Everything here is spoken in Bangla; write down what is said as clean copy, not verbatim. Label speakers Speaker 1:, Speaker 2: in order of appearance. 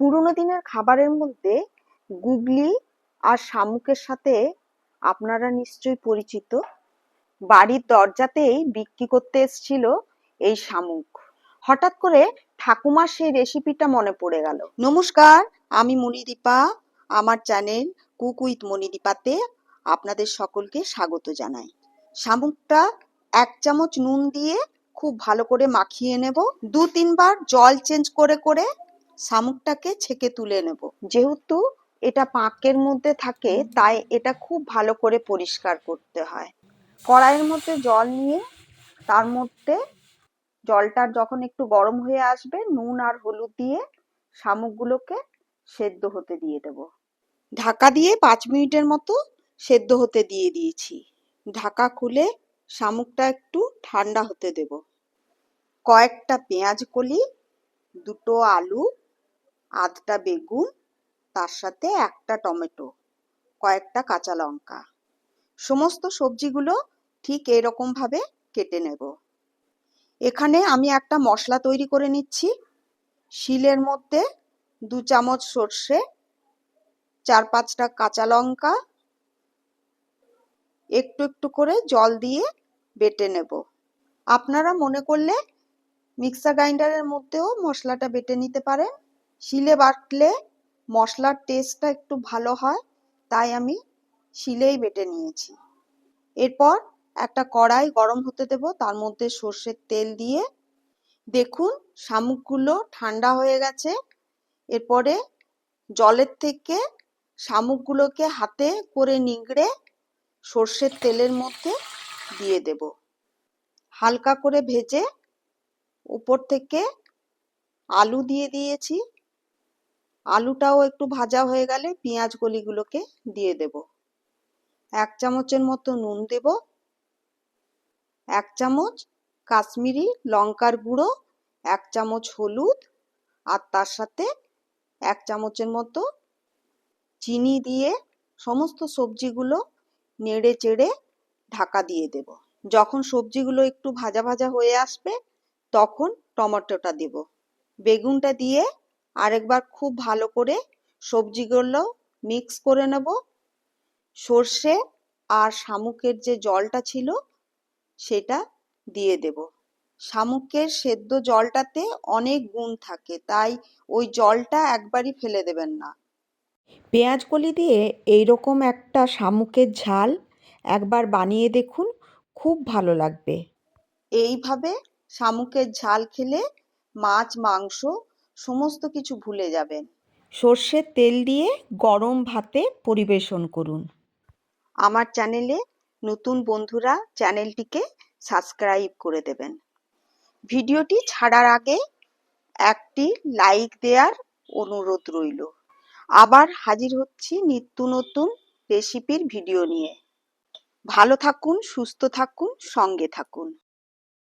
Speaker 1: পুরোনো দিনের খাবারের মধ্যে গুগলি আর শামুকের সাথে আপনারা নিশ্চয়ই পরিচিত। বাড়ির দরজাতেই বিক্রি করতে এসেছিল এই শামুক। হঠাৎ করে ঠাকুমার সেই রেসিপিটা মনে পড়ে গেল। নমস্কার, আমি মণিদীপা। আমার চ্যানেল কুক উইথ মণিদীপাতে আপনাদের সকলকে স্বাগত জানাই। শামুকটা 1 চামচ নুন দিয়ে খুব ভালো করে মাখিয়ে নেব। 2-3 বার জল চেঞ্জ করে করে শামুকটাকে ছেঁকে তুলে নেব। যেহেতু এটা পাঁকের মধ্যে থাকে তাই এটা খুব ভালো করে পরিষ্কার করতে হয়। কড়াইয়ের মধ্যে জল নিয়ে তার মধ্যে জলটা যখন একটু গরম হয়ে আসবে নুন আর হলুদ দিয়ে শামুকগুলোকে সেদ্ধ হতে দিয়ে দেব। ঢাকা দিয়ে 5 মিনিটের মতো সেদ্ধ হতে দিয়ে দিয়েছি। ঢাকা খুলে শামুকটা একটু ঠান্ডা হতে দেব। কয়েকটা পেঁয়াজ কলি, 2টো আলু, আধটা বেগুন, তার সাথে একটা টমেটো, কয়েকটা কাঁচা লঙ্কা, সমস্ত সবজিগুলো ঠিক এরকম ভাবে কেটে নেব। এখানে আমি একটা মশলা তৈরি করে নিচ্ছি। শিলের মধ্যে 2 চামচ সর্ষে, 4-5টা কাঁচা লঙ্কা একটু একটু করে জল দিয়ে বেটে নেব। আপনারা মনে করলে মিক্সার গ্রাইন্ডারের মধ্যেও মশলাটা বেটে নিতে পারেন। শিলে বাটলে মশলার টেস্টটা একটু ভালো হয়, তাই আমি শিলেই বেটে নিয়েছি। এরপর একটা কড়াই গরম হতে দেব, তার মধ্যে সর্ষের তেল দিয়ে দেখুন শামুকগুলো ঠান্ডা হয়ে গেছে। এরপরে জলের থেকে শামুকগুলোকে হাতে করে নিংড়ে সর্ষের তেলের মধ্যে দিয়ে দেব। হালকা করে ভেজে উপর থেকে আলু দিয়ে দিয়েছি। আলুটাও একটু ভাজা হয়ে গেলে পেঁয়াজ কলিগুলোকে দিয়ে দেব। 1 চামচের মতো নুন দেব, 1 চামচ কাশ্মীরি লঙ্কার গুঁড়ো, 1 চামচ হলুদ আর তার সাথে 1 চামচের মতো চিনি দিয়ে সমস্ত সবজিগুলো নেড়ে চেড়ে ঢাকা দিয়ে দেব। যখন সবজিগুলো একটু ভাজা ভাজা হয়ে আসবে তখন টমেটোটা দেব। বেগুনটা দিয়ে আরেকবার খুব ভালো করে সবজিগুলো মিক্স করে নেব। সর্ষে আর শামুকের যে জলটা ছিল সেটা দিয়ে দেব। শামুকের সেদ্ধ জলটাতে অনেক গুণ থাকে, তাই ওই জলটা একবারই ফেলে দেবেন না। পেঁয়াজ কলি দিয়ে এইরকম একটা শামুকের ঝাল একবার বানিয়ে দেখুন, খুব ভালো লাগবে। এইভাবে শামুকের ঝাল খেলে মাছ মাংস সমস্ত কিছু ভুলে যাবেন। সর্ষের তেল দিয়ে গরম ভাতে পরিবেশন করুন। আমার চ্যানেলে নতুন বন্ধুরা চ্যানেলটিকে সাবস্ক্রাইব করে দেবেন। ভিডিওটি ছাড়ার আগে একটি লাইক দেওয়ার অনুরোধ রইল। আবার হাজির হচ্ছি নিত্য নতুন রেসিপির ভিডিও নিয়ে। ভালো থাকুন, সুস্থ থাকুন, সঙ্গে থাকুন।